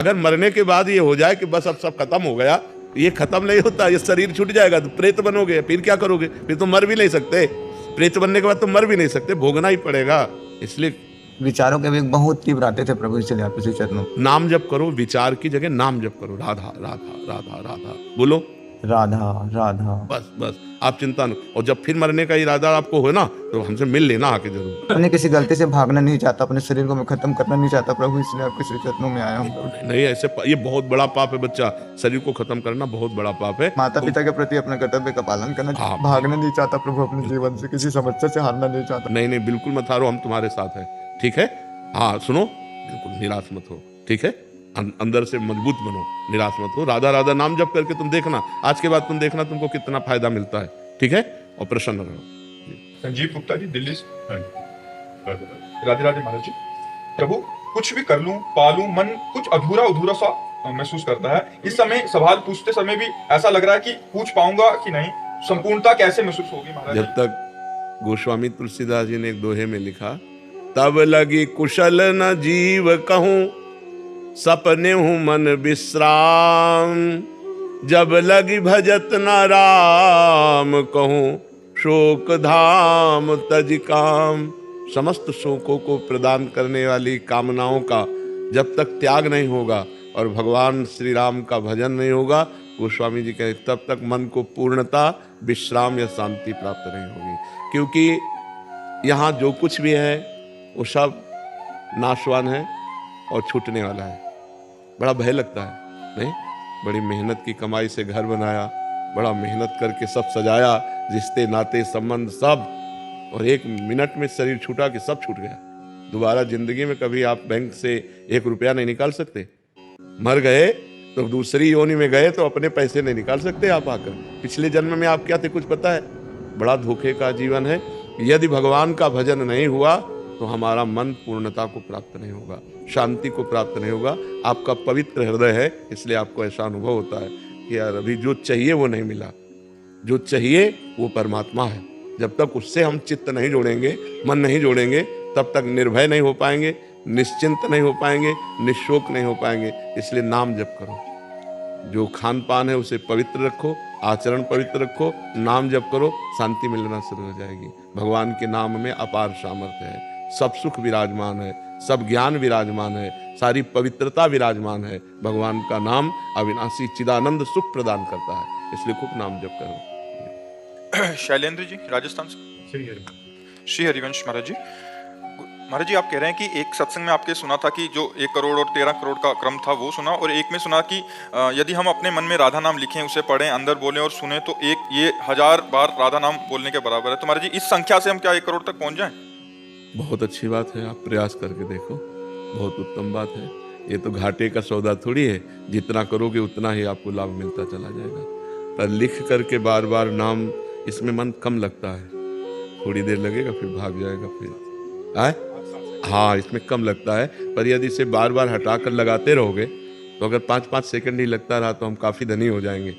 अगर मरने के बाद ये हो जाए कि बस अब सब खत्म हो गया, ये खत्म नहीं होता, ये शरीर छूट जाएगा तो प्रेत बनोगे, फिर क्या करोगे? फिर तो मर भी नहीं सकते, प्रेत बनने के बाद तो मर भी नहीं सकते, भोगना ही पड़ेगा। इसलिए विचारों के भी बहुत तीव्र आते थे प्रभु, इसलिए आप उसी चरणों। नाम जप करो, विचार की जगह नाम जप करो, राधा राधा राधा राधा बोलो, राधा राधा। बस बस, आप चिंता न। और जब फिर मरने का इरादा आपको हो ना, तो हमसे मिल लेना आके जरूर। अपने किसी गलती से भागना नहीं चाहता, अपने शरीर को मैं खत्म करना नहीं चाहता प्रभु, इसलिए आपके श्री चरणों में आया हूँ। नहीं ऐसे, ये बहुत बड़ा पाप है बच्चा, शरीर को खत्म करना बहुत बड़ा पाप है। माता पिता के प्रति अपने कर्तव्य का पालन करना, हाँ। भागना नहीं चाहता प्रभु, अपने जीवन से किसी समस्या से हारना नहीं चाहता। नहीं नहीं, बिल्कुल मत हारो, हम तुम्हारे साथ हैं, ठीक है? हाँ सुनो, बिल्कुल निराश मत हो, ठीक है? अंदर से मजबूत बनो, निराश मत हो। राधा राधा नाम जप करके तुम देखना, आज के बाद तुम देखना तुमको कितना फायदा मिलता है, ठीक है? और प्रसन्न रहो। संजीव गुप्ता जी, दिल्ली से। राधे राधे महाराज जी। प्रभु, कुछ भी कर लूं पा लूं, मन कुछ अधूरा अधूरा सा महसूस करता है। इस समय सवाल पूछते समय भी ऐसा लग रहा है कि पूछ पाऊंगा कि नहीं, संपूर्णता कैसे महसूस होगी महाराज? जब तक गोस्वामी तुलसीदास जी ने एक दोहे में लिखा, तब लगी कुशल न जीव कहूं, सपने हूं मन विश्राम, जब लगी भजत न राम कहूं, शोक धाम तज काम। समस्त शोकों को प्रदान करने वाली कामनाओं का जब तक त्याग नहीं होगा और भगवान श्री राम का भजन नहीं होगा, गोस्वामी जी कहते, तब तक मन को पूर्णता, विश्राम या शांति प्राप्त नहीं होगी। क्योंकि यहाँ जो कुछ भी है वो सब नाशवान है और छूटने वाला है। बड़ा भय लगता है नहीं? बड़ी मेहनत की कमाई से घर बनाया, बड़ा मेहनत करके सब सजाया, रिश्ते नाते संबंध सब, और एक मिनट में शरीर छूटा कि सब छूट गया। दोबारा जिंदगी में कभी आप बैंक से 1 रुपया नहीं निकाल सकते। मर गए तो दूसरी योनि में गए तो अपने पैसे नहीं निकाल सकते आप आकर। पिछले जन्म में आप क्या थे कुछ पता है? बड़ा धोखे का जीवन है। यदि भगवान का भजन नहीं हुआ तो हमारा मन पूर्णता को प्राप्त नहीं होगा, शांति को प्राप्त नहीं होगा। आपका पवित्र हृदय है, इसलिए आपको ऐसा अनुभव होता है कि यार अभी जो चाहिए वो नहीं मिला। जो चाहिए वो परमात्मा है। जब तक उससे हम चित्त नहीं जोड़ेंगे, मन नहीं जोड़ेंगे, तब तक निर्भय नहीं हो पाएंगे, निश्चिंत नहीं हो पाएंगे, निशोक नहीं हो पाएंगे। इसलिए नाम जप करो, जो खान पान है उसे पवित्र रखो, आचरण पवित्र रखो, नाम जप करो, शांति मिलना शुरू हो जाएगी। भगवान के नाम में अपार सामर्थ्य है, सब सुख विराजमान है, सब ज्ञान विराजमान है, सारी पवित्रता विराजमान है। भगवान का नाम अविनाशी चिदानंद सुख प्रदान करता है, इसलिए खूब नाम जप करो। शैलेंद्र जी, राजस्थान से। श्री हरिवंश महाराज जी। महाराज जी, आप कह रहे हैं कि एक सत्संग में आपके सुना था कि जो 1 करोड़ और 13 करोड़ का क्रम था वो सुना, और एक में सुना कि यदि हम अपने मन में राधा नाम लिखें, उसे पढ़ें, अंदर बोलें और सुने तो एक ये 1000 बार राधा नाम बोलने के बराबर है। तो महाराज जी, इस संख्या से हम क्या 1 करोड़ तक पहुंच जाएं? बहुत अच्छी बात है, आप प्रयास करके देखो, बहुत उत्तम बात है। ये तो घाटे का सौदा थोड़ी है, जितना करोगे उतना ही आपको लाभ मिलता चला जाएगा। पर लिख करके बार बार नाम, इसमें मन कम लगता है, थोड़ी देर लगेगा फिर भाग जाएगा, फिर आए हाँ इसमें कम लगता है। पर यदि इसे बार बार हटाकर लगाते रहोगे तो अगर 5-5 सेकंड ही लगता रहा तो हम काफ़ी धनी हो जाएंगे।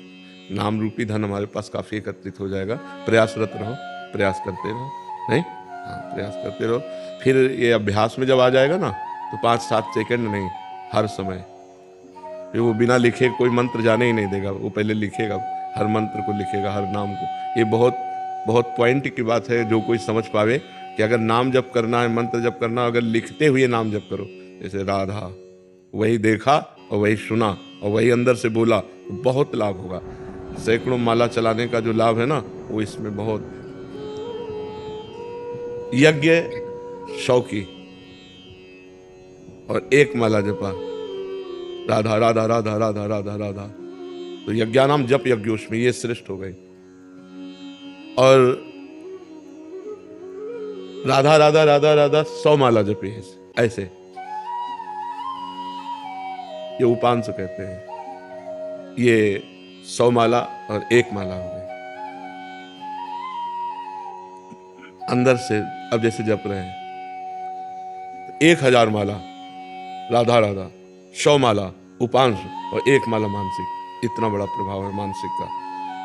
नाम रूपी धन हमारे पास काफ़ी एकत्रित हो जाएगा। प्रयासरत रहो, प्रयास करते रहो, नहीं हाँ प्रयास करते रहो। फिर ये अभ्यास में जब आ जाएगा ना तो 5-7 सेकंड नहीं, हर समय। फिर वो बिना लिखे कोई मंत्र जाने ही नहीं देगा, वो पहले लिखेगा, हर मंत्र को लिखेगा, हर नाम को। ये बहुत बहुत पॉइंट की बात है, जो कोई समझ पावे कि अगर नाम जप करना है, मंत्र जप करना, अगर लिखते हुए नाम जप करो, जैसे राधा, वही देखा और वही सुना और वही अंदर से बोला, तो बहुत लाभ होगा। सैकड़ों माला चलाने का जो लाभ है ना, वो इसमें बहुत। यज्ञ 100 की और 1 माला जपा, राधा राधा राधा राधा राधा राधा, तो यज्ञानाम जप यज्ञोष्मी, ये श्रेष्ठ हो गई। और राधा राधा राधा राधा 100 माला जपी है ऐसे, ये उपांश कहते हैं। ये 100 माला और 1 माला हो गई अंदर से। अब जैसे जप रहे हैं 1000 माला राधा राधा, 100 माला उपांश और 1 माला मानसिक। इतना बड़ा प्रभाव है मानसिक का।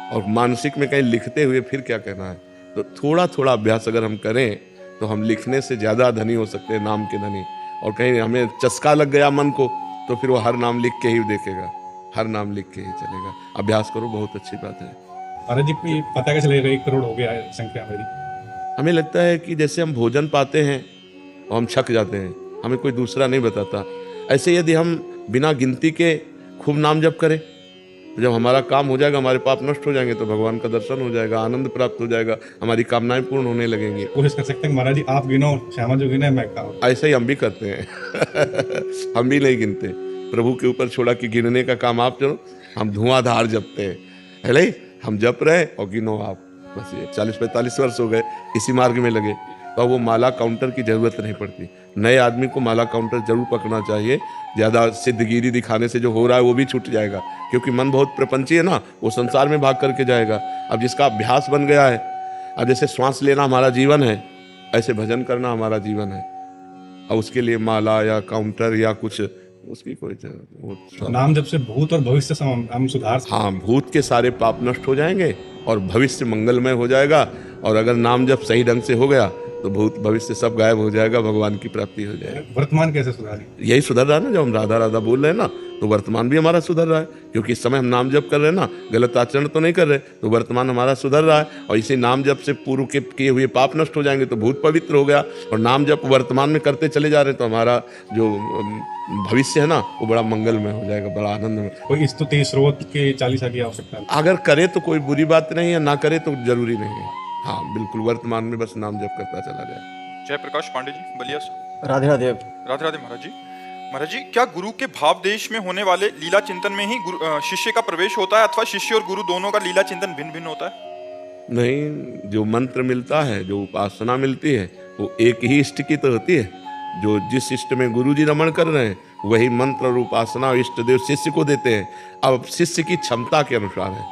और मानसिक में कहीं लिखते हुए फिर क्या कहना है, तो थोड़ा थोड़ा अभ्यास अगर हम करें तो हम लिखने से ज़्यादा धनी हो सकते हैं, नाम के धनी। और कहीं हमें चस्का लग गया मन को तो फिर वो हर नाम लिख के ही देखेगा, हर नाम लिख के ही चलेगा। अभ्यास करो, बहुत अच्छी बात है। महाराज जी को पता कैसे चलेगा 1 करोड़ हो गया है संख्या मेरी? हमें लगता है कि जैसे हम भोजन पाते हैं और हम छक जाते हैं, हमें कोई दूसरा नहीं बताता। ऐसे यदि हम बिना गिनती के खूब नाम जप करें, तो जब हमारा काम हो जाएगा, हमारे पाप नष्ट हो जाएंगे, तो भगवान का दर्शन हो जाएगा, आनंद प्राप्त हो जाएगा, हमारी कामनाएं पूर्ण होने लगेंगी। कोशिश कर सकते हैं महाराज जी, आप गिनो, श्यामा जो गिने मैं खाऊं। ऐसे ही हम भी करते हैं हम भी नहीं गिनते, प्रभु के ऊपर छोड़ा कि गिनने का काम आप चलो, हम धुआंधार जपते हैं। है नहीं, हम जप रहे और गिनो आप। बस ये 40-45 वर्ष हो गए इसी मार्ग में लगे, तो वो माला काउंटर की जरूरत नहीं पड़ती। नए आदमी को माला काउंटर जरूर पकड़ना चाहिए। ज़्यादा सिद्धगिरी दिखाने से जो हो रहा है वो भी छूट जाएगा, क्योंकि मन बहुत प्रपंची है ना, वो संसार में भाग करके जाएगा। अब जिसका अभ्यास बन गया है, अब जैसे श्वास लेना हमारा जीवन है, ऐसे भजन करना हमारा जीवन है। अब उसके लिए माला या काउंटर या कुछ उसकी कोई जरूरत। नाम जब से भूत और भविष्य से हम सुधार। हाँ, भूत के सारे पाप नष्ट हो जाएंगे और भविष्य मंगलमय हो जाएगा। और अगर नाम जब सही ढंग से हो गया तो भूत भविष्य सब गायब हो जाएगा, भगवान की प्राप्ति हो जाएगी। वर्तमान कैसे सुधारें? यही सुधर रहा है ना, जब हम राधा राधा बोल रहे हैं ना, तो वर्तमान भी हमारा सुधर रहा है, क्योंकि इस समय हम नाम जप कर रहे हैं ना, गलत आचरण तो नहीं कर रहे, तो वर्तमान हमारा सुधर रहा है। और इसी नाम जप से पूर्व के किए हुए पाप नष्ट हो जाएंगे, तो भूत पवित्र हो गया। और नाम जप वर्तमान में करते चले जा रहे हैं, तो हमारा जो भविष्य है ना, वो बड़ा मंगलमय हो जाएगा, बड़ा आनंद में। कोई स्तुति स्रोत के 40 की आवश्यकता है? अगर करे तो कोई बुरी बात नहीं है, ना करे तो जरूरी नहीं है। हाँ बिल्कुल, वर्तमान में बस नाम जप करता चला जाए। जय प्रकाश पांडे जी, बलिया से। राधे राधे। राधे राधे महाराज जी। महाराज जी, क्या गुरु के भाव देश में होने वाले लीला चिंतन में ही शिष्य का प्रवेश होता है, अथवा शिष्य और गुरु दोनों का लीला चिंतन भिन्न भिन्न होता है? नहीं, जो मंत्र मिलता है, जो उपासना मिलती है, वो एक ही इष्ट की तो होती है। जो जिस इष्ट में गुरु जी रमण कर रहे हैं, वही मंत्र और उपासना और इष्ट देव शिष्य को देते हैं। अब शिष्य की क्षमता के अनुसार है,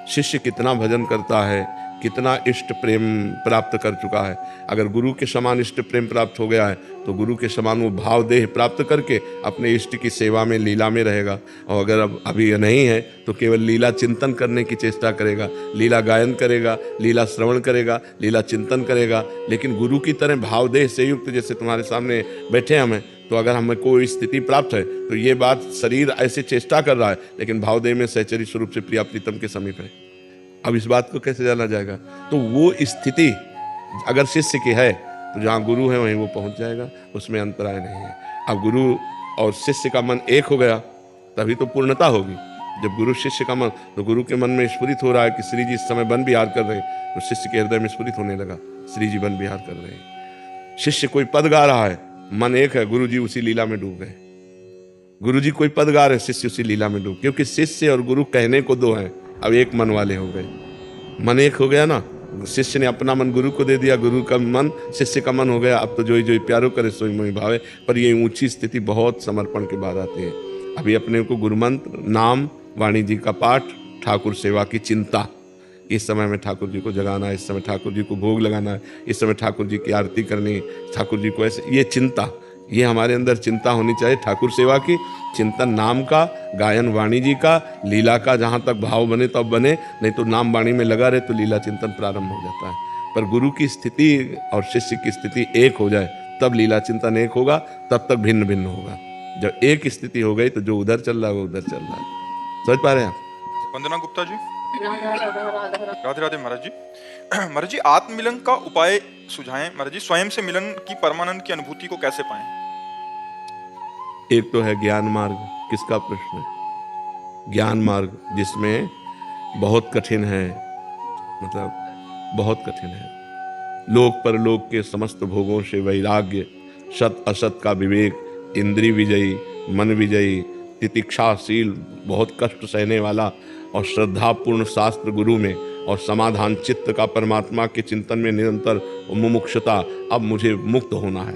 शिष्य कितना भजन करता है, कितना इष्ट प्रेम प्राप्त कर चुका है। अगर गुरु के समान इष्ट प्रेम प्राप्त हो गया है, तो गुरु के समान वो भाव देह प्राप्त करके अपने इष्ट की सेवा में, लीला में रहेगा। और अगर अब अभी नहीं है, तो केवल लीला चिंतन करने की चेष्टा करेगा, लीला गायन करेगा, लीला श्रवण करेगा, लीला चिंतन करेगा। लेकिन गुरु की तरह भाव देह से युक्त, जैसे तुम्हारे सामने बैठे हमें, तो अगर हमें कोई स्थिति प्राप्त है, तो ये बात शरीर ऐसे चेष्टा कर रहा है, लेकिन भाव देह में सहचरी स्वरूप से प्रिया प्रीतम के समीप है। अब इस बात को कैसे जाना जाएगा? तो वो स्थिति अगर शिष्य की है, तो जहाँ गुरु है वहीं वो पहुँच जाएगा, उसमें अंतराय नहीं है। अब गुरु और शिष्य का मन एक हो गया, तभी तो पूर्णता होगी। जब गुरु शिष्य का मन, तो गुरु के मन में स्फुरित हो रहा है कि श्री जी इस समय वन विहार कर रहे हैं, तो शिष्य के हृदय में स्फुरित होने लगा, श्री जी वन विहार कर रहे हैं। शिष्य कोई पद गा रहा है, मन एक है, गुरु जी उसी लीला में डूब गए। गुरु जी कोई पद गा रहे, शिष्य उसी लीला में डूब, क्योंकि शिष्य और गुरु कहने को दो हैं, अब एक मन वाले हो गए। मन एक हो गया ना, शिष्य ने अपना मन गुरु को दे दिया, गुरु का मन शिष्य का मन हो गया। अब तो जोई जोई प्यारो करे सोई मोई भावे। पर ये ऊंची स्थिति बहुत समर्पण के बाद आती है। अभी अपने को गुरु मंत्र, नाम, वाणी जी का पाठ, ठाकुर सेवा की चिंता, इस समय में ठाकुर जी को जगाना है, इस समय ठाकुर जी को भोग लगाना है, इस समय ठाकुर जी की आरती करनी, ठाकुर जी को ऐसे, ये चिंता, ये हमारे अंदर चिंता होनी चाहिए। ठाकुर सेवा की चिंतन, नाम का गायन, वाणी जी का, लीला का, जहाँ तक भाव बने तब बने, नहीं तो नाम वाणी में लगा रहे तो लीला चिंतन प्रारंभ हो जाता है। पर गुरु की स्थिति और शिष्य की स्थिति एक हो जाए, तब लीला चिंतन एक होगा, तब तक भिन्न भिन्न होगा। जब एक स्थिति हो गई, तो जो उधर चल रहा है वो उधर चल रहा है। समझ पा रहे हैं आप? वंदना गुप्ता जी। राधे राधे महाराज जी। महाराज जी, आत्ममिलन का उपाय सुझाएं महाराज जी। स्वयं से मिलन की परमानंद की अनुभूति को कैसे पाएं? एक तो है ज्ञान मार्ग, किसका प्रश्न है? ज्ञान मार्ग, जिसमें बहुत कठिन है, मतलब बहुत कठिन है। लोक परलोक के समस्त भोगों से वैराग्य, सत असत का विवेक, इंद्रिय विजयी, मन विजयी, तितिक्षाशील, बहुत कष्ट सहने वाला और श्रद्धापूर्ण शास्त्र गुरु में, और समाधान चित्त का परमात्मा के चिंतन में निरंतर मुमुक्षुता, अब मुझे मुक्त होना है।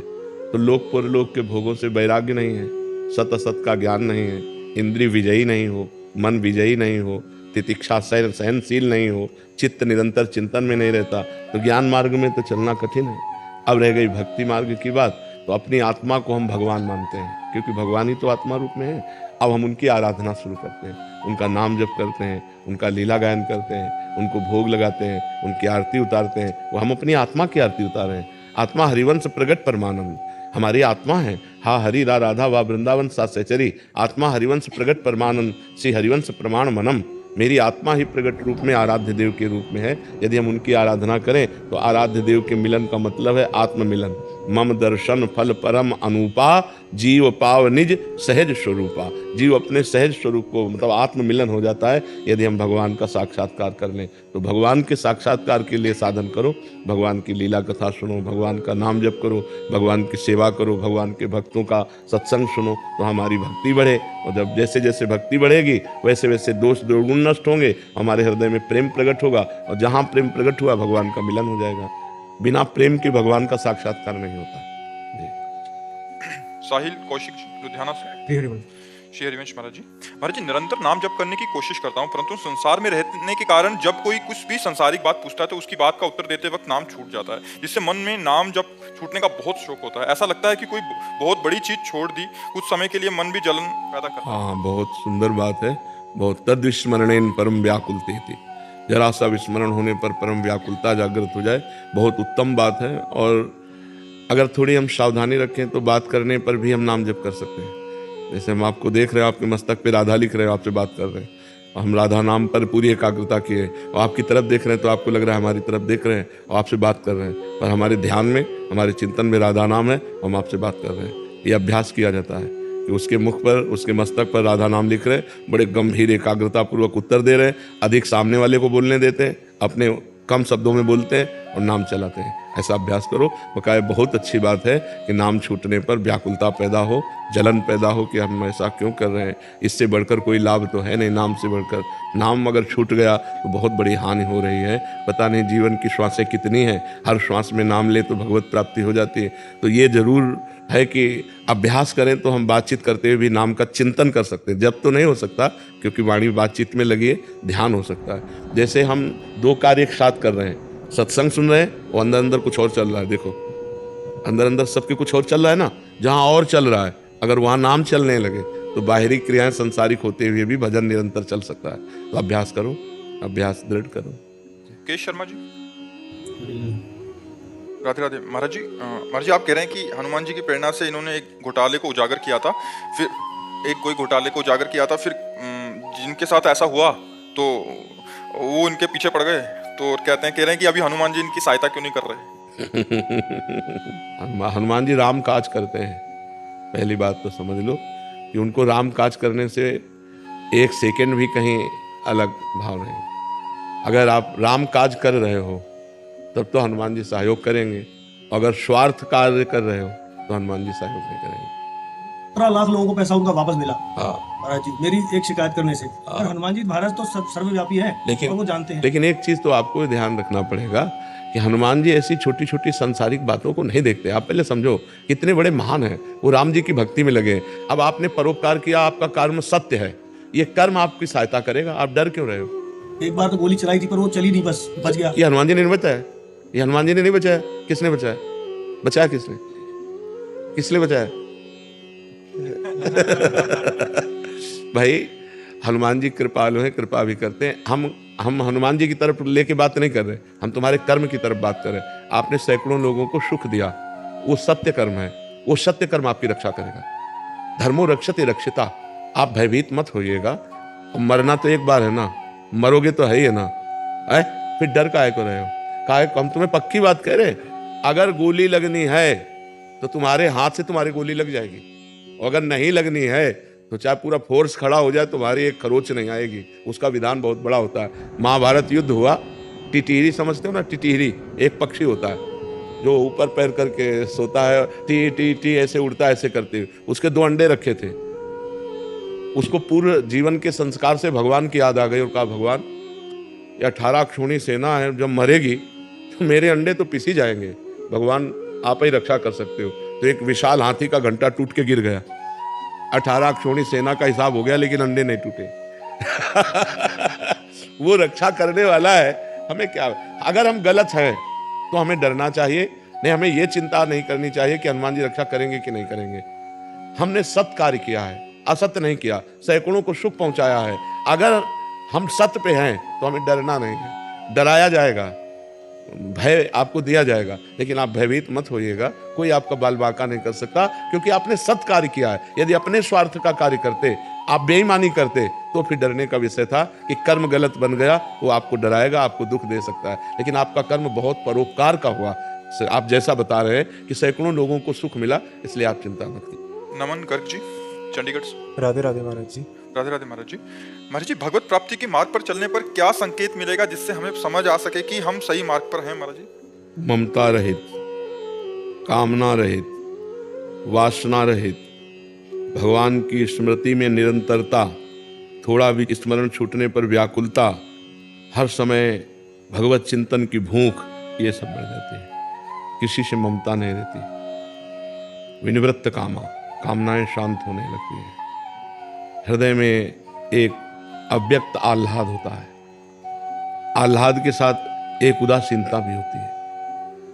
तो लोक परलोक के भोगों से वैराग्य नहीं है, सत असत का ज्ञान नहीं है, इंद्रिय विजयी नहीं हो, मन विजयी नहीं हो, तितिक्षा सहनशील नहीं हो, चित्त निरंतर चिंतन में नहीं रहता, तो ज्ञान मार्ग में तो चलना कठिन है। अब रह गई भक्ति मार्ग की बात, तो अपनी आत्मा को हम भगवान मानते हैं, क्योंकि भगवान ही तो आत्मा रूप में है। अब हम उनकी आराधना शुरू करते हैं, उनका नाम जप करते हैं, उनका लीला गायन करते हैं, उनको भोग लगाते हैं, उनकी आरती उतारते हैं। वो हम अपनी आत्मा की आरती उतार रहे हैं। आत्मा हरिवंश प्रगट परमानंद, हमारी आत्मा है। हा हरि रा राधा वा वृंदावन सा सहचरी, आत्मा हरिवंश प्रगट परमानंद श्री हरिवंश प्रमाण मनम। मेरी आत्मा ही प्रगट रूप में आराध्य देव के रूप में है। यदि हम उनकी आराधना करें तो आराध्य देव के मिलन का मतलब है आत्म मिलन। मम दर्शन फल परम अनूपा, जीव पाव निज सहज स्वरूपा। जीव अपने सहज स्वरूप को मतलब आत्म मिलन हो जाता है यदि हम भगवान का साक्षात्कार कर लें। तो भगवान के साक्षात्कार के लिए साधन करो, भगवान की लीला कथा सुनो, भगवान का नाम जप करो, भगवान की सेवा करो, भगवान के भक्तों का सत्संग सुनो, तो हमारी भक्ति बढ़े। और जब जैसे जैसे भक्ति बढ़ेगी वैसे वैसे दोष दुर्गुण नष्ट होंगे, हमारे हृदय में प्रेम प्रकट होगा, और जहाँ प्रेम प्रकट हुआ भगवान का मिलन हो जाएगा। बिना प्रेम के भगवान का साक्षात्कार नहीं होता। साहिल कौशिक लुधियाना से। श्री हरिवंश महाराज जी निरंतर नाम जप करने की कोशिश करता हूँ, परंतु संसार में रहने के कारण जब कोई कुछ भी संसारिक बात पूछता है तो उसकी बात का उत्तर देते वक्त नाम छूट जाता है, जिससे मन में नाम जप छूटने का बहुत शौक होता है। ऐसा लगता है कि कोई बहुत बड़ी चीज छोड़ दी, कुछ समय के लिए मन भी जलन पैदा करता है। हाँ, बहुत सुंदर बात है। बहुत तद्विस्मरणेन परम व्याकुलते थी, जरा सा विस्मरण होने पर परम व्याकुलता जागृत हो जाए, बहुत उत्तम बात है। और अगर थोड़ी हम सावधानी रखें तो बात करने पर भी हम नाम जप कर सकते हैं। जैसे हम आपको देख रहे हैं, आपके मस्तक पे राधा लिख रहे हो, आपसे बात कर रहे हैं, और हम राधा नाम पर पूरी एकाग्रता किए, और आपकी तरफ देख रहे हैं तो आपको लग रहा है हमारी तरफ देख रहे हैं और आपसे बात कर रहे हैं, पर हमारे ध्यान में हमारे चिंतन में राधा नाम है, हम आपसे बात कर रहे हैं। ये अभ्यास किया जाता है कि उसके मुख पर, उसके मस्तक पर राधा नाम लिख रहे हैं, बड़े गंभीर एकाग्रता पूर्वक उत्तर दे रहे हैं, अधिक सामने वाले को बोलने देते हैं, अपने कम शब्दों में बोलते हैं और नाम चलाते हैं। ऐसा अभ्यास करो। बकाया बहुत अच्छी बात है कि नाम छूटने पर व्याकुलता पैदा हो, जलन पैदा हो कि हम ऐसा क्यों कर रहे हैं। इससे बढ़कर कोई लाभ तो है नहीं, नाम से बढ़कर। नाम अगर छूट गया तो बहुत बड़ी हानि हो रही है। पता नहीं जीवन की श्वासें कितनी हैं, हर श्वास में नाम ले तो भगवत प्राप्ति हो जाती है। तो ये जरूर है कि अभ्यास करें तो हम बातचीत करते हुए भी नाम का चिंतन कर सकते हैं। जब तो नहीं हो सकता क्योंकि वाणी बातचीत में लगी है, ध्यान हो सकता है। जैसे हम दो कार्य एक साथ कर रहे हैं, सत्संग सुन रहे हैं और अंदर अंदर कुछ और चल रहा है। देखो अंदर अंदर सबके कुछ और चल रहा है ना, जहाँ और चल रहा है अगर वहाँ नाम चलने लगे तो बाहरी क्रियाएं संसारिक होते हुए भी भजन निरंतर चल सकता है। तो अभ्यास करो, अभ्यास दृढ़ करो। के शर्मा जी, राधे राधे। महाराज जी आप कह रहे हैं कि हनुमान जी की प्रेरणा से इन्होंने एक घोटाले को उजागर किया था, फिर कोई घोटाले को उजागर किया था, फिर जिनके साथ ऐसा हुआ तो वो इनके पीछे पड़ गए। तो कह रहे हैं कि अभी हनुमान जी इनकी सहायता क्यों नहीं कर रहे। हनुमान जी राम काज करते हैं। पहली बात तो समझ लो कि उनको राम काज करने से एक सेकंड भी कहीं अलग भाव नहीं। अगर आप राम काज कर रहे हो तब तो हनुमान जी सहयोग करेंगे, अगर स्वार्थ कार्य कर रहे हो तो हनुमान जी सहयोग नहीं करेंगे। 15 लाख लोगों को पैसा उनका वापस मिला। हाँ महाराज जी, मेरी एक शिकायत करने से। और हनुमान जी महाराज तो सर्वव्यापी है, लेकिन वो जानते हैं। लेकिन एक चीज तो आपको ध्यान रखना पड़ेगा कि हनुमान जी ऐसी छोटी छोटी संसारिक बातों को नहीं देखते। आप पहले समझो कितने बड़े महान हैं, वो राम जी की भक्ति में लगे। अब आपने परोपकार किया, आपका कर्म सत्य है, ये कर्म आपकी सहायता करेगा, आप डर क्यों रहे हो। एक बार तो गोली चलाई थी पर वो चली नहीं, बस बच गया। ये हनुमान जी ने नहीं बचाया, ये हनुमान जी ने नहीं बचाया। किसने बचाया? बचाया किसने? किसने बचाया? भाई हनुमान जी कृपालु हैं, कृपा भी करते हैं। हम हनुमान जी की तरफ लेके बात नहीं कर रहे, हम तुम्हारे कर्म की तरफ बात कर रहे हैं। आपने सैकड़ों लोगों को सुख दिया, वो सत्य कर्म है, वो सत्य कर्म आपकी रक्षा करेगा। धर्मो रक्षते रक्षिता। आप भयभीत मत होइएगा। मरना तो एक बार है ना, मरोगे तो है ही है ना, फिर डर काहे को रहे हो? काहे को? हम तुम्हें पक्की बात कह रहे, अगर गोली लगनी है तो तुम्हारे हाथ से तुम्हारी गोली लग जाएगी, और अगर नहीं लगनी है तो चाहे पूरा फोर्स खड़ा हो जाए तुम्हारी एक खरोच नहीं आएगी। उसका विधान बहुत बड़ा होता है। महाभारत युद्ध हुआ, टिटिहरी समझते हो ना, टिटिहरी एक पक्षी होता है जो ऊपर पैर करके सोता है, टी टी टी ऐसे उड़ता है, ऐसे करते हुए। उसके 2 अंडे रखे थे। उसको पूर्व जीवन के संस्कार से भगवान की याद आ गई और कहा भगवान ये 18 अक्षौणी सेना है, जब मरेगी तो मेरे अंडे तो पिस ही जाएंगे, भगवान आप ही रक्षा कर सकते हो। तो एक विशाल हाथी का घंटा टूट के गिर गया। 18 अक्षौणी सेना का हिसाब हो गया लेकिन अंडे नहीं टूटे। वो रक्षा करने वाला है, हमें क्या। अगर हम गलत हैं तो हमें डरना चाहिए नहीं, हमें ये चिंता नहीं करनी चाहिए कि हनुमान जी रक्षा करेंगे कि नहीं करेंगे। हमने सत्य कार्य किया है, असत्य नहीं किया, सैकड़ों को सुख पहुंचाया है। अगर हम सत्य पे हैं तो हमें डरना नहीं है। डराया जाएगा भय आपको दिया जाएगा, लेकिन आप भयभीत मत होइएगा। कोई आपका बाल बांका नहीं कर सकता, क्योंकि आपने सत्य कार्य किया है। यदि अपने स्वार्थ का कार्य करते, आप बेईमानी करते, तो फिर डरने का विषय था कि कर्म गलत बन गया, वो आपको डराएगा, आपको दुख दे सकता है। लेकिन आपका कर्म बहुत परोपकार का हुआ। आप जैसा बता रहे हैं कि सैकड़ों लोगों को सुख मिला, इसलिए आप चिंता मत कीजिए। नमन गर्ग जी, चंडीगढ़ से। राधे राधे महाराज जी। राधे राधे महाराज जी। महाराज जी, भगवत प्राप्ति के मार्ग पर चलने पर क्या संकेत मिलेगा जिससे हमें समझ आ सके कि हम सही मार्ग पर हैं महाराज जी? ममता रहित, कामना रहित, वासना रहित, भगवान की स्मृति में निरंतरता, थोड़ा भी स्मरण छूटने पर व्याकुलता, हर समय भगवत चिंतन की भूख, ये सब बढ़ जाती है। किसी से ममता नहीं रहती। विनिवृत्त कामा, कामनाएं शांत होने लगती है। हृदय में एक अव्यक्त आह्लाद होता है। आह्लाद के साथ एक उदासीनता भी होती है।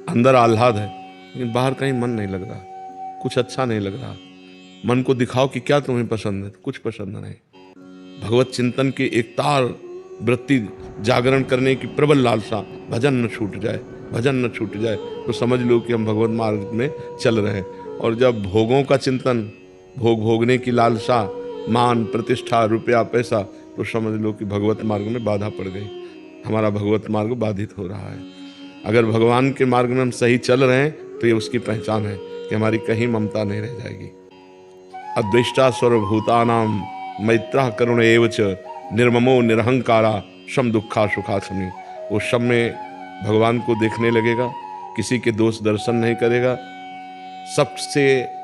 अंदर आह्लाद है, लेकिन बाहर कहीं मन नहीं लग रहा, कुछ अच्छा नहीं लग रहा। मन को दिखाओ कि क्या तुम्हें पसंद है, कुछ पसंद नहीं। भगवत चिंतन की एक तार वृत्ति जागरण करने की प्रबल लालसा, भजन न छूट जाए, भजन न छूट जाए, तो समझ लो कि हम भगवत मार्ग में चल रहे हैं। और जब भोगों का चिंतन, भोगने की लालसा, मान प्रतिष्ठा, रुपया पैसा, तो समझ लो कि भगवत मार्ग में बाधा पड़ गई, हमारा भगवत मार्ग बाधित हो रहा है। अगर भगवान के मार्ग में हम सही चल रहे हैं, तो ये उसकी पहचान है कि हमारी कहीं ममता नहीं रह जाएगी। अद्वेष्टा सर्वभूतानाम मैत्रः करुण एव च निर्ममो निरहंकारा सम दुखा सुखा समी। वो सब में भगवान को देखने लगेगा, किसी के दोष दर्शन नहीं करेगा, सबसे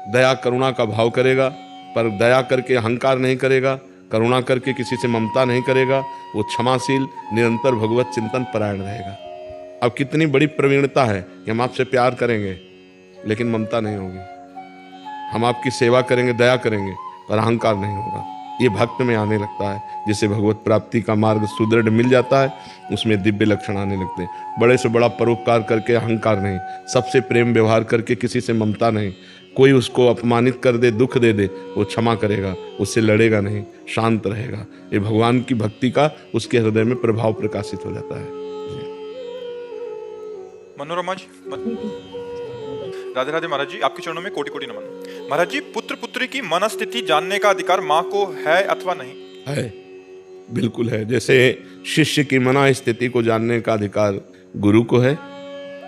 दया करुणा का भाव करेगा, पर दया करके अहंकार नहीं करेगा, करुणा करके किसी से ममता नहीं करेगा। वो क्षमाशील, निरंतर भगवत चिंतन परायण रहेगा। अब कितनी बड़ी प्रवीणता है कि हम आपसे प्यार करेंगे, लेकिन ममता नहीं होगी। हम आपकी सेवा करेंगे, दया करेंगे, पर अहंकार नहीं होगा। ये भक्त में आने लगता है। जिसे भगवत प्राप्ति का मार्ग सुदृढ़ मिल जाता है, उसमें दिव्य लक्षण आने लगते हैं। बड़े से बड़ा परोपकार करके अहंकार नहीं, सबसे प्रेम व्यवहार करके किसी से ममता नहीं। कोई उसको अपमानित कर दे, दुख दे दे, वो क्षमा करेगा, उससे लड़ेगा नहीं, शांत रहेगा। ये भगवान की भक्ति का उसके हृदय में प्रभाव प्रकाशित हो जाता है। मनोरमा जी, राधे राधे महाराज जी, आपके चरणों में कोटि कोटि नमन। महाराज जी, पुत्र पुत्री की मनस्थिति जानने का अधिकार माँ को है अथवा नहीं? है, बिल्कुल है। जैसे शिष्य की मना स्थिति को जानने का अधिकार गुरु को है,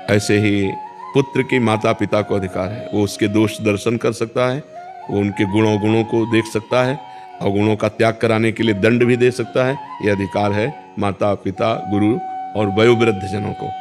ऐसे ही पुत्र की माता पिता को अधिकार है। वो उसके दोष दर्शन कर सकता है, वो उनके गुणों को देख सकता है, और गुणों का त्याग कराने के लिए दंड भी दे सकता है। ये अधिकार है माता पिता, गुरु और वयोवृद्ध जनों को।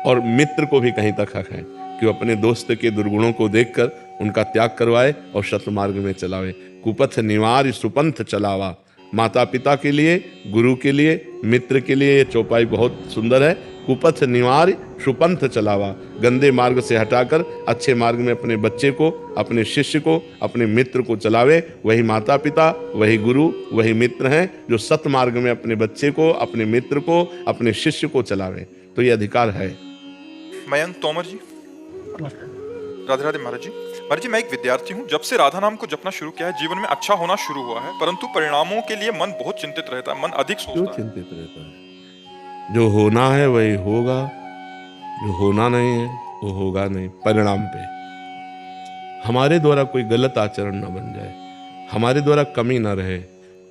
और मित्र को भी कहीं तक हक है कि वो अपने दोस्त के दुर्गुणों को देखकर उनका त्याग करवाए और सतमार्ग में चलावे। कुपथ निवार सुपंथ चलावा। माता पिता के लिए, गुरु के लिए, मित्र के लिए ये चौपाई बहुत सुंदर है। कुपथ निवार सुपंथ चलावा, गंदे मार्ग से हटाकर अच्छे मार्ग में अपने बच्चे को, अपने शिष्य को, अपने मित्र को चलावे। वही माता पिता, वही गुरु, वही मित्र हैं जो सत मार्ग में अपने बच्चे को, अपने मित्र को, अपने शिष्य को चलावे। तो ये अधिकार है। मयंक तोमर जी, राधे राधे महाराज जी। महाराज जी, मैं एक विद्यार्थी हूँ। जब से राधा नाम को जपना शुरू किया है, जीवन में अच्छा होना शुरू हुआ है, परंतु परिणामों के लिए मन बहुत चिंतित रहता है, मन अधिक सोचता है। चिंतित रहता है? जो होना है वही होगा, जो होना नहीं है वो होगा नहीं। परिणाम पे हमारे द्वारा कोई गलत आचरण न बन जाए, हमारे द्वारा कमी न रहे।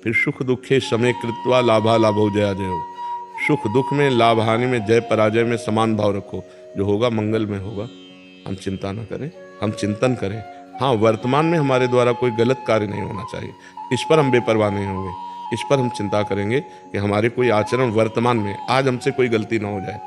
फिर सुख दुखे समय कृत्वा लाभा लाभो जया जयो। सुख दुख में, लाभ हानि में, जय पराजय में समान भाव रखो। जो होगा मंगल में होगा, हम चिंता न करें, हम चिंतन करें। हाँ, वर्तमान में हमारे द्वारा कोई गलत कार्य नहीं होना चाहिए, इस पर हम बेपरवाह नहीं होंगे। इस पर हम चिंता करेंगे कि हमारे कोई आचरण वर्तमान में, आज हमसे कोई गलती ना हो जाए।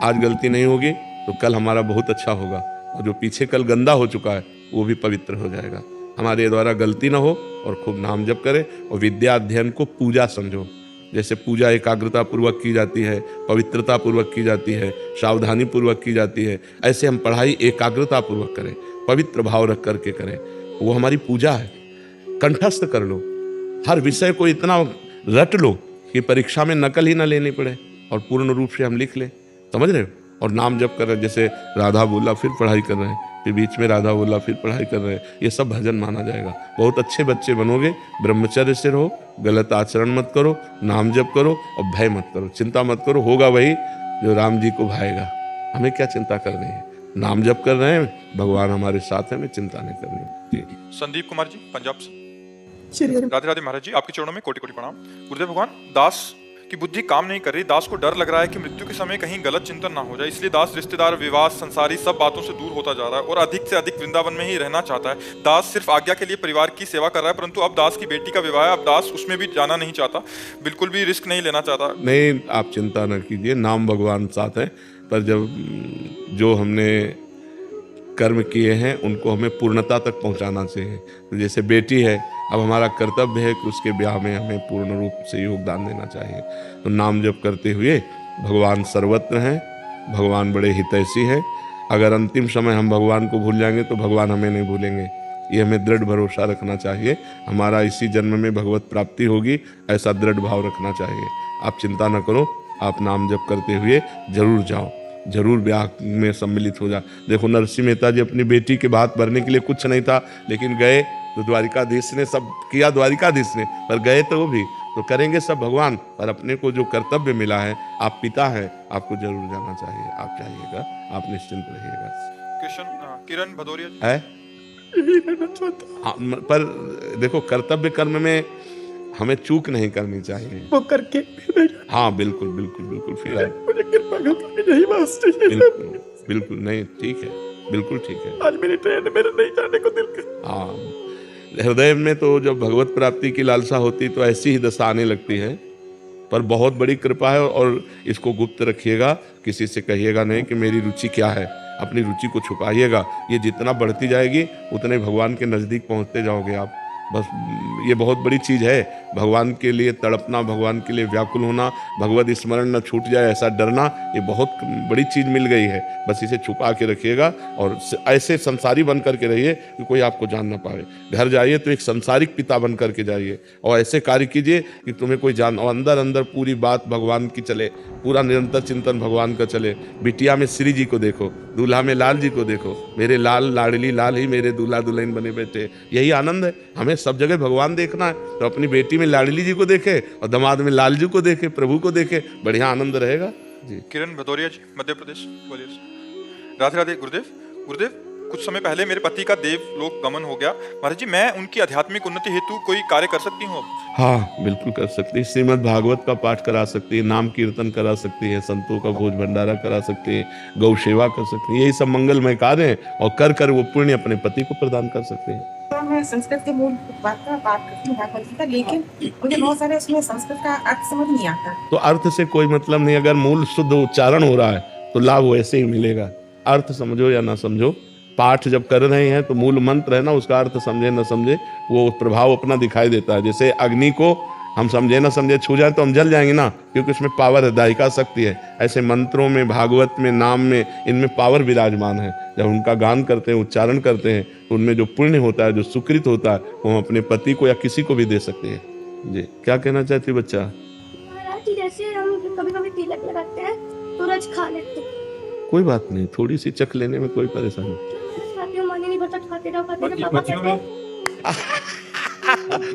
आज गलती नहीं होगी तो कल हमारा बहुत अच्छा होगा, और जो पीछे कल गंदा हो चुका है वो भी पवित्र हो जाएगा। हमारे द्वारा गलती ना हो, और खूब नाम जप करें। और विद्या अध्ययन को पूजा समझो। जैसे पूजा एकाग्रता पूर्वक की जाती है, पवित्रता पूर्वक की जाती है, सावधानी पूर्वक की जाती है, ऐसे हम पढ़ाई एकाग्रता पूर्वक करें, पवित्र भाव रख करके करें। वो हमारी पूजा है। कंठस्थ कर लो, हर विषय को इतना रट लो कि परीक्षा में नकल ही ना लेनी पड़े, और पूर्ण रूप से हम लिख लें। समझ रहे हो? और नाम जप कर रहे, जैसे राधा बोला फिर पढ़ाई कर रहे हैं, फिर बीच में राधा बोला फिर पढ़ाई कर रहे हैं, ये सब भजन माना जाएगा। बहुत अच्छे बच्चे बनोगे। ब्रह्मचर्य से रहो, गलत आचरण मत करो, नाम जप करो, और भय मत करो, चिंता मत करो। होगा वही जो राम जी को भाएगा। हमें क्या चिंता करनी है? नाम जप कर रहे हैं, भगवान हमारे साथ है, हमें चिंता नहीं करनी। जी। संदीप कुमार जी पंजाब से। राधे राधे महाराज जी, आपके चरणों में कोटि कोटि प्रणाम। गुरुदेव भगवान, दास की बुद्धि काम नहीं कर रही, दास को डर लग रहा है कि मृत्यु के समय कहीं गलत चिंतन ना हो जाए, इसलिए दास रिश्तेदार, विवाह, संसारी सब बातों से दूर होता जा रहा है और अधिक से अधिक वृंदावन में ही रहना चाहता है। दास सिर्फ आज्ञा के लिए परिवार की सेवा कर रहा है, परंतु अब दास की बेटी का विवाह है, अब दास उसमें भी जाना नहीं चाहता, बिल्कुल भी रिस्क नहीं लेना चाहता। नहीं, आप चिंता न कीजिए, नाम भगवान साथ है, पर जब जो हमने कर्म किए हैं उनको हमें पूर्णता तक पहुंचाना चाहिए। तो जैसे बेटी है, अब हमारा कर्तव्य है कि उसके ब्याह में हमें पूर्ण रूप से योगदान देना चाहिए। तो नाम जप करते हुए भगवान सर्वत्र हैं, भगवान बड़े हितैषी हैं। अगर अंतिम समय हम भगवान को भूल जाएंगे तो भगवान हमें नहीं भूलेंगे, ये हमें दृढ़ भरोसा रखना चाहिए। हमारा इसी जन्म में भगवत प्राप्ति होगी, ऐसा दृढ़ भाव रखना चाहिए। आप चिंता न करो, आप नाम जप करते हुए जरूर जाओ, जरूर ब्याह में सम्मिलित हो जा। देखो, नरसिंह मेहता जी अपनी बेटी के भात भरने के लिए कुछ नहीं था, लेकिन गए तो द्वारिकाधीश ने सब किया, द्वारिकाधीश ने, पर गए तो वो भी तो करेंगे सब भगवान, पर अपने को जो कर्तव्य मिला है, आप पिता हैं, आपको जरूर जाना चाहिए। आप जाइएगा, आप निश्चिंत रहिएगा। किरण भदौरिया जी है हाँ, पर देखो, कर्तव्य कर्म में हमें चूक नहीं करनी चाहिए, वो करके हाँ बिल्कुल बिल्कुल बिल्कुल, फिर मुझे कृपा करके नहीं वास चाहिए। बिल्कुल बिल्कुल नहीं, ठीक है, बिल्कुल ठीक है। आज मेरी ट्रेन मेरे नहीं जाने को दिल कर। हाँ, हृदय में तो जब भगवत प्राप्ति की लालसा होती तो ऐसी ही दशा आने लगती है, पर बहुत बड़ी कृपा है। और इसको गुप्त रखिएगा, किसी से कहिएगा नहीं कि मेरी रुचि क्या है, अपनी रुचि को छुपाइएगा। ये जितना बढ़ती जाएगी उतने भगवान के नज़दीक पहुंचते जाओगे आप। बस ये बहुत बड़ी चीज़ है, भगवान के लिए तड़पना, भगवान के लिए व्याकुल होना, भगवत स्मरण न छूट जाए ऐसा डरना, ये बहुत बड़ी चीज़ मिल गई है। बस इसे छुपा के रखिएगा और ऐसे संसारी बन करके रहिए कि कोई आपको जान ना पाए। घर जाइए तो एक संसारिक पिता बन करके जाइए और ऐसे कार्य कीजिए कि तुम्हें कोई जान, और अंदर अंदर पूरी बात भगवान की चले, पूरा निरंतर चिंतन भगवान का चले। बिटिया में श्री जी को देखो, दूल्हा में लाल जी को देखो, मेरे लाल लाडली लाल ही मेरे दूल्हा दुल्हन बने बैठे, यही आनंद है। हमें सब जगह भगवान देखना है, तो अपनी बेटी में लाडली जी को देखे और दामाद में लाल जी को देखे, प्रभु को देखे, बढ़िया आनंद रहेगा जी। किरण भदौरिया जी मध्य प्रदेश ग्वालियर से। राधे राधे गुरुदेव। गुरुदेव, कुछ समय पहले मेरे पति का देवलोक गमन हो गया। महाराज जी, मैं उनकी आध्यात्मिक उन्नति हेतु कोई कार्य कर सकती हूँ अब? हाँ बिल्कुल कर सकती है। श्रीमद् भागवत का पाठ करा सकती है, नाम कीर्तन करा सकती है, संतों का भोज भंडारा करा सकती है, गौ सेवा कर सकती है, यही सब मंगलमय कार्य हैं और कर कर वो पुण्य अपने पति को प्रदान कर सकते हैं। मैं संस्कृत के मूल बात करती हूँ भागवत गीता, लेकिन मुझे बहुत सारे उसमें संस्कृत का अर्थ समझ नहीं आता। तो अर्थ से कोई मतलब नहीं, अगर मूल शुद्ध उच्चारण हो रहा है तो लाभ वैसे ही मिलेगा। अर्थ समझो या ना समझो, पाठ जब कर रहे हैं तो मूल मंत्र है ना, उसका अर्थ समझे न समझे वो प्रभाव अपना दिखाई देता है। जैसे अग्नि को हम समझे न समझे छू जाए तो हम जल जाएंगे ना, क्योंकि उसमें पावर है, दायिका शक्ति है। ऐसे मंत्रों में, भागवत में, नाम में, इनमें पावर विराजमान है। जब उनका गान करते हैं, उच्चारण करते हैं, तो उनमें जो पुण्य होता है, जो सुकृत होता है, वो हम अपने पति को या किसी को भी दे सकते हैं। जी, क्या कहना चाहती बच्चा? जैसे हम कभी कभी तिलक लगाते हैं तो रज खा लेते हैं। कोई बात नहीं, थोड़ी सी चख लेने में कोई परेशानी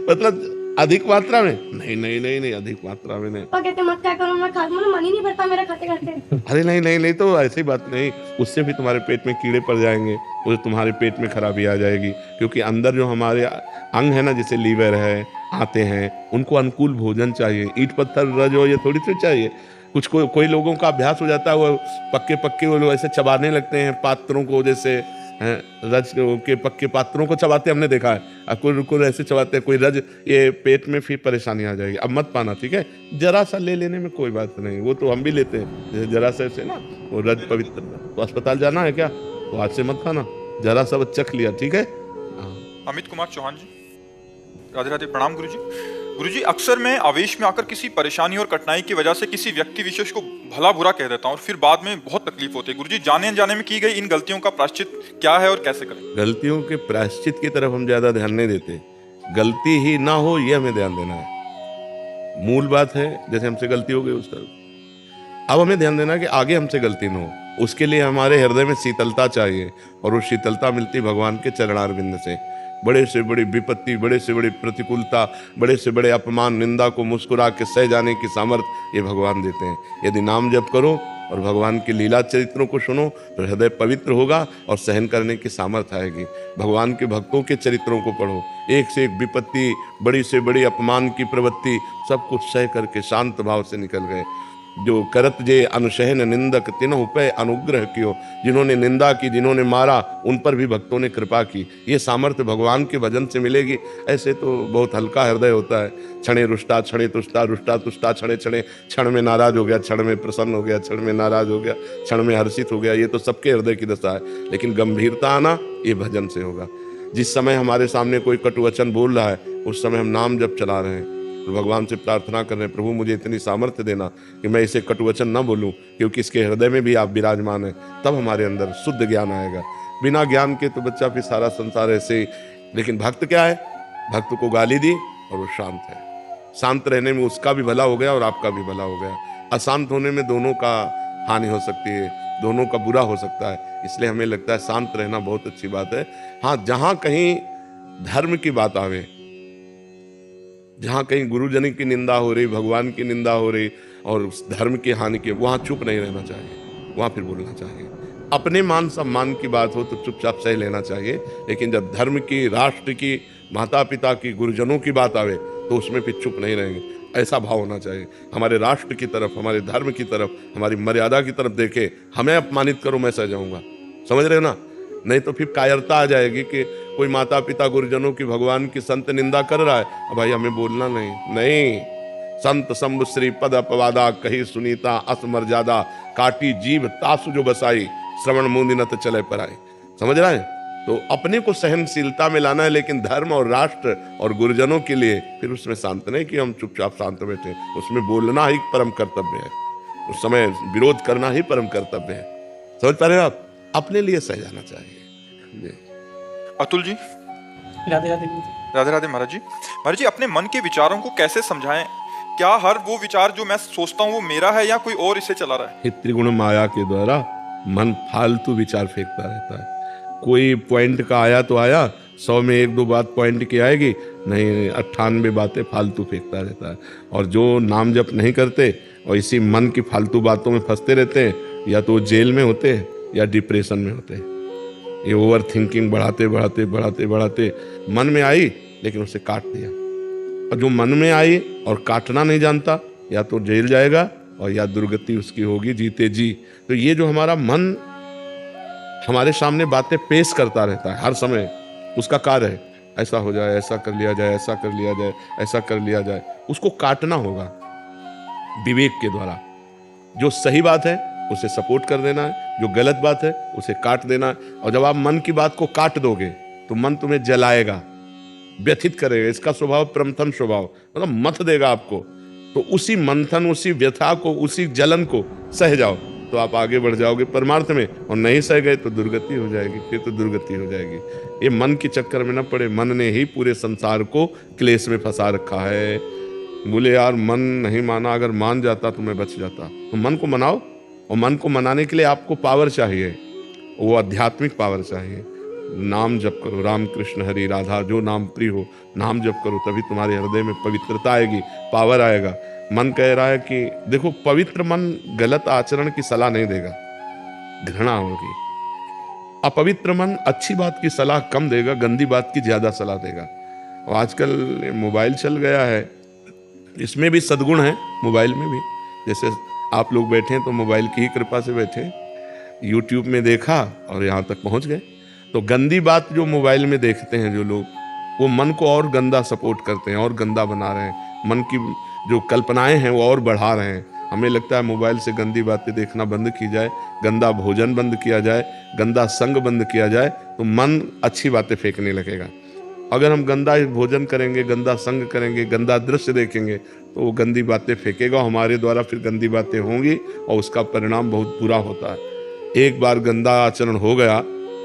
मतलब अधिक मात्रा में नहीं, नहीं नहीं नहीं, अधिक मात्रा में नहीं। कहते मत क्या करूं, मैं मन ही नहीं भरता मेरा खाते खाते। अरे नहीं नहीं नहीं, तो ऐसी बात नहीं, उससे भी तुम्हारे पेट में कीड़े पड़ जाएंगे, उससे तुम्हारे पेट में खराबी आ जाएगी। क्योंकि अंदर जो हमारे अंग है ना, जैसे लीवर है, आते हैं, उनको अनुकूल भोजन चाहिए। ईंट पत्थर रज हो ये थोड़ी सी चाहिए। कुछ कोई लोगों का अभ्यास हो जाता है, वो पक्के वो लोग ऐसे चबाने लगते हैं पात्रों को, जैसे रज के पक्के पात्रों को चबाते हमने देखा है। कोई ऐसे चबाते हैं, कोई रज, ये पेट में फिर परेशानी आ जाएगी। अब मत पाना, ठीक है? जरा सा ले लेने में कोई बात नहीं, वो तो हम भी लेते हैं, जरा सा ऐसे ना, वो रज पवित्र। तो अस्पताल जाना है क्या, तो आज से मत खाना, जरा सा चख लिया, ठीक है? अमित कुमार चौहान जी, राधे राधे, प्रणाम गुरुजी। गुरुजी, अक्सर मैं आवेश में आकर किसी परेशानी और कठिनाई की वजह से किसी व्यक्ति विशेष को भला बुरा कह देता हूँ और फिर बाद में बहुत तकलीफ होती है। गुरुजी, जाने अनजाने में की गई इन गलतियों का प्रायश्चित क्या है और कैसे करें? गलतियों के प्रायश्चित की तरफ हम ज्यादा ध्यान नहीं देते, गलती ही ना हो ये हमें ध्यान देना है। मूल बात है, जैसे हमसे गलती हो गई उस तरफ, अब हमें ध्यान देना है कि आगे हमसे गलती ना हो। उसके लिए हमारे हृदय में शीतलता चाहिए, और वो शीतलता मिलती भगवान के चरणारविंद से। बड़े से बड़ी विपत्ति, बड़े से बड़ी प्रतिकूलता, बड़े से बड़े अपमान, निंदा को मुस्कुरा के सह जाने की सामर्थ्य ये भगवान देते हैं। यदि नाम जप करो और भगवान के लीला चरित्रों को सुनो तो हृदय पवित्र होगा और सहन करने की सामर्थ्य आएगी। भगवान के भक्तों के चरित्रों को पढ़ो, एक से एक विपत्ति, बड़ी से बड़ी अपमान की प्रवृत्ति, सब कुछ सह करके शांत भाव से निकल गए। जो करत जे अनुशहन निंदक तिन्हु पे अनुग्रह कियो, जिन्होंने निंदा की, जिन्होंने मारा, उन पर भी भक्तों ने कृपा की। ये सामर्थ्य भगवान के भजन से मिलेगी। ऐसे तो बहुत हल्का हृदय होता है, क्षणे रुष्टा क्षणे तुष्टा, रुष्टा तुष्टा क्षणे क्षणे, क्षण में नाराज हो गया, क्षण में प्रसन्न हो गया, क्षण में नाराज हो गया, क्षण में हर्षित हो गया। ये तो सबके हृदय की दशा है, लेकिन गंभीरता आना ये भजन से होगा। जिस समय हमारे सामने कोई कटु वचन बोल रहा है, उस समय हम नाम जप चला रहे हैं तो भगवान से प्रार्थना कर रहे हैं, प्रभु मुझे इतनी सामर्थ्य देना कि मैं इसे कटुवचन न बोलूं, क्योंकि इसके हृदय में भी आप विराजमान हैं। तब हमारे अंदर शुद्ध ज्ञान आएगा। बिना ज्ञान के तो बच्चा फिर सारा संसार ऐसे ही। लेकिन भक्त क्या है, भक्त को गाली दी और वो शांत है। शांत रहने में उसका भी भला हो गया और आपका भी भला हो गया। अशांत होने में दोनों का हानि हो सकती है, दोनों का बुरा हो सकता है। इसलिए हमें लगता है शांत रहना बहुत अच्छी बात है। हाँ, जहाँ कहीं धर्म की बात आवे, जहाँ कहीं गुरुजन की निंदा हो रही, भगवान की निंदा हो रही और उस धर्म की हानि की, वहाँ चुप नहीं रहना चाहिए, वहाँ फिर बोलना चाहिए। अपने मान सम्मान की बात हो तो चुपचाप सह लेना चाहिए। लेकिन जब धर्म की, राष्ट्र की, माता पिता की, गुरुजनों की बात आवे तो उसमें फिर चुप नहीं रहेंगे। ऐसा भाव होना चाहिए। हमारे राष्ट्र की तरफ, हमारे धर्म की तरफ, हमारी मर्यादा की तरफ देखे, हमें अपमानित करो मैं सह जाऊँगा। समझ रहे हो ना? नहीं तो फिर कायरता आ जाएगी कि कोई माता पिता गुरुजनों की, भगवान की, संत निंदा कर रहा है, अब भाई हमें बोलना नहीं। संत शंभु श्री पद अपवादा, कही सुनीता असमर्यादा, काटी जीभ तासु जो बसाई, श्रवण मुंदी न तो चले पर आई। समझ रहा है? तो अपने को सहनशीलता में लाना है, लेकिन धर्म और राष्ट्र और गुरुजनों के लिए फिर उसमें शांत नहीं कि हम चुपचाप शांत बैठे। उसमें बोलना ही परम कर्तव्य है, उस समय विरोध करना ही परम कर्तव्य है। समझ पा रहे हो आप? अपने लिए सह जाना चाहिए। अतुल जी। राधे राधे। राधे राधे महाराज जी। महाराज जी, अपने मन के विचारों को कैसे समझाएं? क्या हर वो विचार जो मैं सोचता हूँ वो मेरा है या कोई और इसे चला रहा है? त्रिगुण माया के द्वारा मन फालतू विचार फेंकता रहता है। कोई पॉइंट का आया तो आया, 100 में 1-2 बात पॉइंट की आएगी, नहीं 98 बातें फालतू फेंकता रहता है। और जो नाम जप नहीं करते और इसी मन की फालतू बातों में फंसते रहते हैं, या तो जेल में होते हैं या डिप्रेशन में होते हैं। ये ओवर थिंकिंग बढ़ाते बढ़ाते बढ़ाते बढ़ाते मन में आई, लेकिन उसे काट दिया। और जो मन में आई और काटना नहीं जानता, या तो जेल जाएगा और या दुर्गति उसकी होगी जीते जी। तो ये जो हमारा मन हमारे सामने बातें पेश करता रहता है हर समय, उसका कार्य है ऐसा हो जाए, ऐसा कर लिया जाए, ऐसा कर लिया जाए, ऐसा कर लिया जाए। उसको काटना होगा विवेक के द्वारा। जो सही बात है उसे सपोर्ट कर देना है, जो गलत बात है उसे काट देना है। और जब आप मन की बात को काट दोगे तो मन तुम्हें जलाएगा, व्यथित करेगा। इसका स्वभाव प्रमथन स्वभाव, मतलब मथ देगा आपको। तो उसी मंथन, उसी व्यथा को, उसी जलन को सह जाओ तो आप आगे बढ़ जाओगे परमार्थ में। और नहीं सह गए तो दुर्गति हो जाएगी, फिर तो दुर्गति हो जाएगी। ये मन के चक्कर में न पड़े। मन ने ही पूरे संसार को क्लेश में फंसा रखा है। बोले यार मन नहीं माना, अगर मान जाता तो मैं बच जाता। तो मन को मनाओ, और मन को मनाने के लिए आपको पावर चाहिए, वो आध्यात्मिक पावर चाहिए। नाम जप करो, राम कृष्ण हरि राधा, जो नाम प्रिय हो नाम जप करो, तभी तुम्हारे हृदय में पवित्रता आएगी, पावर आएगा। मन कह रहा है कि देखो, पवित्र मन गलत आचरण की सलाह नहीं देगा, घृणा होगी। अपवित्र मन अच्छी बात की सलाह कम देगा, गंदी बात की ज्यादा सलाह देगा। और आजकल मोबाइल चल गया है, इसमें भी सद्गुण है, मोबाइल में भी। जैसे आप लोग बैठे हैं तो मोबाइल की ही कृपा से बैठे, यूट्यूब में देखा और यहाँ तक पहुँच गए। तो गंदी बात जो मोबाइल में देखते हैं जो लोग, वो मन को और गंदा सपोर्ट करते हैं और गंदा बना रहे हैं। मन की जो कल्पनाएं हैं वो और बढ़ा रहे हैं। हमें लगता है मोबाइल से गंदी बातें देखना बंद की जाए, गंदा भोजन बंद किया जाए, गंदा संग बंद किया जाए, तो मन अच्छी बातें फेंकने लगेगा। अगर हम गंदा भोजन करेंगे, गंदा संग करेंगे, गंदा दृश्य देखेंगे, तो वो गंदी बातें फेंकेगा, हमारे द्वारा फिर गंदी बातें होंगी और उसका परिणाम बहुत बुरा होता है। एक बार गंदा आचरण हो गया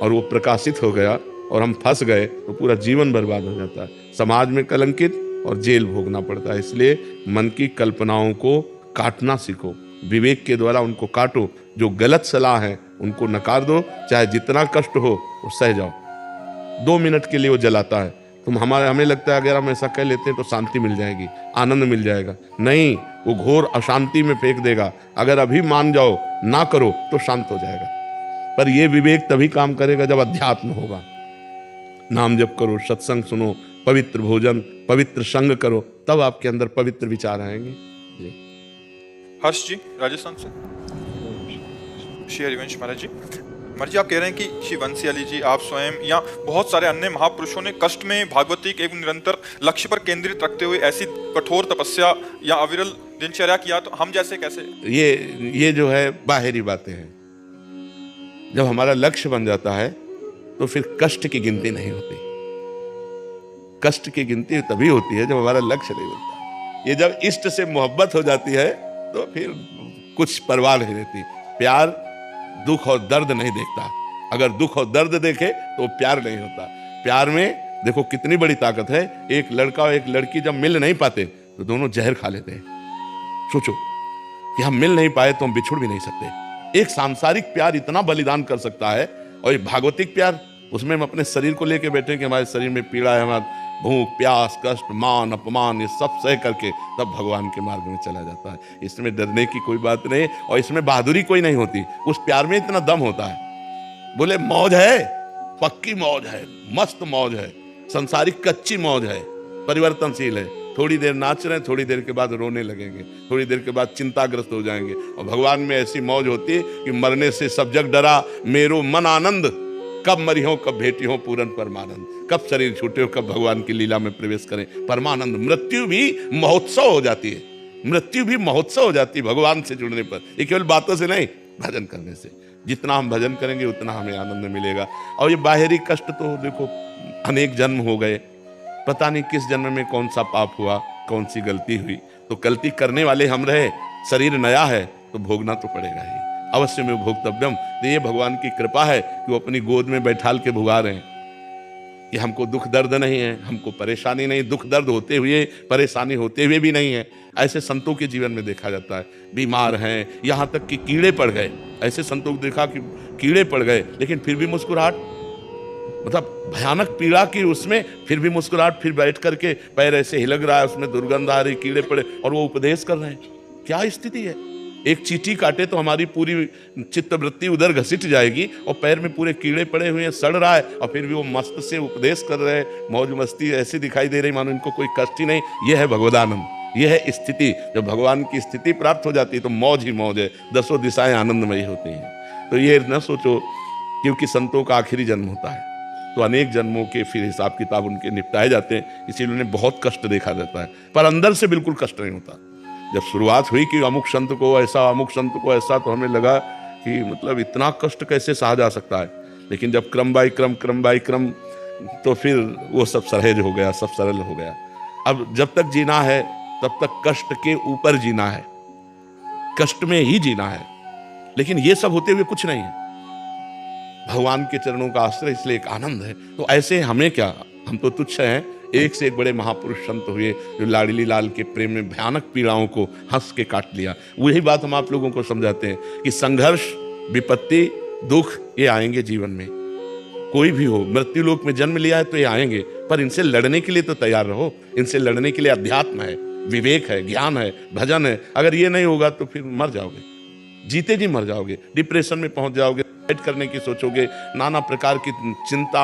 और वो प्रकाशित हो गया और हम फंस गए तो पूरा जीवन बर्बाद हो जाता है, समाज में कलंकित और जेल भोगना पड़ता है। इसलिए मन की कल्पनाओं को काटना सीखो, विवेक के द्वारा उनको काटो। जो गलत सलाह है उनको नकार दो, चाहे जितना कष्ट हो वो सह जाओ। 2 मिनट के लिए वो जलाता है, हमें लगता है अगर हम ऐसा कह लेते हैं तो शांति मिल जाएगी, आनंद मिल जाएगा। नहीं, वो घोर अशांति में फेंक देगा। अगर अभी मान जाओ, ना करो तो शांत हो जाएगा। पर ये विवेक तभी काम करेगा जब अध्यात्म होगा। नाम जप करो, सत्संग सुनो, पवित्र भोजन, पवित्र संग करो, तब आपके अंदर पवित्र विचार आएंगे। जी। हर्ष जी राजस्थान से। श्री हरिवंश महाराज जी, महाराज जी आप कह रहे हैं कि श्री बंसीवाली जी, आप स्वयं या बहुत सारे अन्य महापुरुषों ने कष्ट में भागवतिक एवं निरंतर लक्ष्य पर केंद्रित रखते हुए ऐसी कठोर तपस्या या अविरल दिनचर्या किया, तो हम जैसे कैसे? ये जो है बाहरी बातें हैं। जब हमारा लक्ष्य बन जाता है तो फिर कष्ट की गिनती नहीं होती। कष्ट की गिनती तभी होती है जब हमारा लक्ष्य नहीं बनता। ये जब इष्ट से मोहब्बत हो जाती है तो फिर कुछ परवाह नहीं रहती। प्यार दुख और दर्द नहीं देखता। अगर दुख और दर्द देखे तो वो प्यार नहीं होता। प्यार में देखो कितनी बड़ी ताकत है। एक लड़का और एक लड़की जब मिल नहीं पाते तो दोनों जहर खा लेते हैं। सोचो कि हम मिल नहीं पाए तो हम बिछुड़ भी नहीं सकते। एक सांसारिक प्यार इतना बलिदान कर सकता है, और ये भागवतिक प्यार, उसमें हम अपने शरीर को लेके बैठे हैं कि हमारे शरीर में पीड़ा है, हमारा भूख प्यास कष्ट मान अपमान ये सब सह करके तब भगवान के मार्ग में चला जाता है। इसमें डरने की कोई बात नहीं, और इसमें बहादुरी कोई नहीं होती। उस प्यार में इतना दम होता है। बोले मौज है, पक्की मौज है, मस्त मौज है, संसारिक कच्ची मौज है, परिवर्तनशील है। थोड़ी देर नाच रहे हैं, थोड़ी देर के बाद रोने लगेंगे, थोड़ी देर के बाद चिंताग्रस्त हो जाएंगे। और भगवान में ऐसी मौज होती है कि मरने से सब जग डरा, मेरो मन आनंद, कब मरी हो कब भेटी हो पूरन परमानंद, कब शरीर छूटे हो कब भगवान की लीला में प्रवेश करें परमानंद। मृत्यु भी महोत्सव हो जाती है, मृत्यु भी महोत्सव हो जाती है भगवान से जुड़ने पर। ये केवल बातों से नहीं, भजन करने से। जितना हम भजन करेंगे उतना हमें आनंद मिलेगा। और ये बाहरी कष्ट तो देखो अनेक जन्म हो गए, पता नहीं किस जन्म में कौन सा पाप हुआ, कौन सी गलती हुई, तो गलती करने वाले हम रहे। शरीर नया है तो भोगना तो पड़ेगा ही, अवश्य में भोक्तव्यम। तो ये भगवान की कृपा है कि वो अपनी गोद में बैठाल के भुगा रहे हैं कि हमको दुख दर्द नहीं है, हमको परेशानी नहीं। दुख दर्द होते हुए, परेशानी होते हुए भी नहीं है। ऐसे संतों के जीवन में देखा जाता है, बीमार हैं, यहाँ तक कि कीड़े पड़ गए। ऐसे संतों को देखा कि कीड़े पड़ गए लेकिन फिर भी मुस्कुराहट, मतलब भयानक पीड़ा की उसमें फिर भी मुस्कुराहट, फिर बैठ करके पैर ऐसे हिलक रहा है, उसमें दुर्गंध आ रही, कीड़े पड़े, और वो उपदेश कर रहे हैं। क्या स्थिति है? एक चींटी काटे तो हमारी पूरी चित्तवृत्ति उधर घसीट जाएगी, और पैर में पूरे कीड़े पड़े हुए हैं, सड़ रहा है, और फिर भी वो मस्त से उपदेश कर रहे हैं। मौज मस्ती ऐसी दिखाई दे रही मानो इनको कोई कष्ट ही नहीं। यह है भगवदानंद, यह है स्थिति। जब भगवान की स्थिति प्राप्त हो जाती है तो मौज ही मौज है, दसों दिशाएं आनंदमयी होती हैं। तो ये न सोचो, क्योंकि संतों का आखिरी जन्म होता है तो अनेक जन्मों के फिर हिसाब किताब उनके निपटाए जाते हैं, इसीलिए उन्हें बहुत कष्ट देखा जाता है, पर अंदर से बिल्कुल कष्ट नहीं होता। जब शुरुआत हुई कि अमुक संत को ऐसा, अमुक संत को ऐसा, तो हमें लगा कि मतलब इतना कष्ट कैसे सहा जा सकता है। लेकिन जब क्रम बाई क्रम तो फिर वो सब सहज हो गया, सब सरल हो गया। अब जब तक जीना है तब तक कष्ट के ऊपर जीना है, कष्ट में ही जीना है। लेकिन ये सब होते हुए कुछ नहीं है, भगवान के चरणों का आश्रय, इसलिए एक आनंद है। तो ऐसे हमें क्या, हम तो तुच्छ हैं। एक से एक बड़े महापुरुष संत हुए जो लाडली लाल के प्रेम में भयानक पीड़ाओं को हंस के काट लिया। वही बात हम आप लोगों को समझाते हैं कि संघर्ष, विपत्ति, दुख ये आएंगे जीवन में, कोई भी हो। मृत्यु लोक में जन्म लिया है तो ये आएंगे, पर इनसे लड़ने के लिए तो तैयार रहो। इनसे लड़ने के लिए अध्यात्म है, विवेक है, ज्ञान है, भजन है। अगर ये नहीं होगा तो फिर मर जाओगे, जीते जी मर जाओगे, डिप्रेशन में पहुंच जाओगे, करने की सोचोगे, नाना प्रकार की चिंता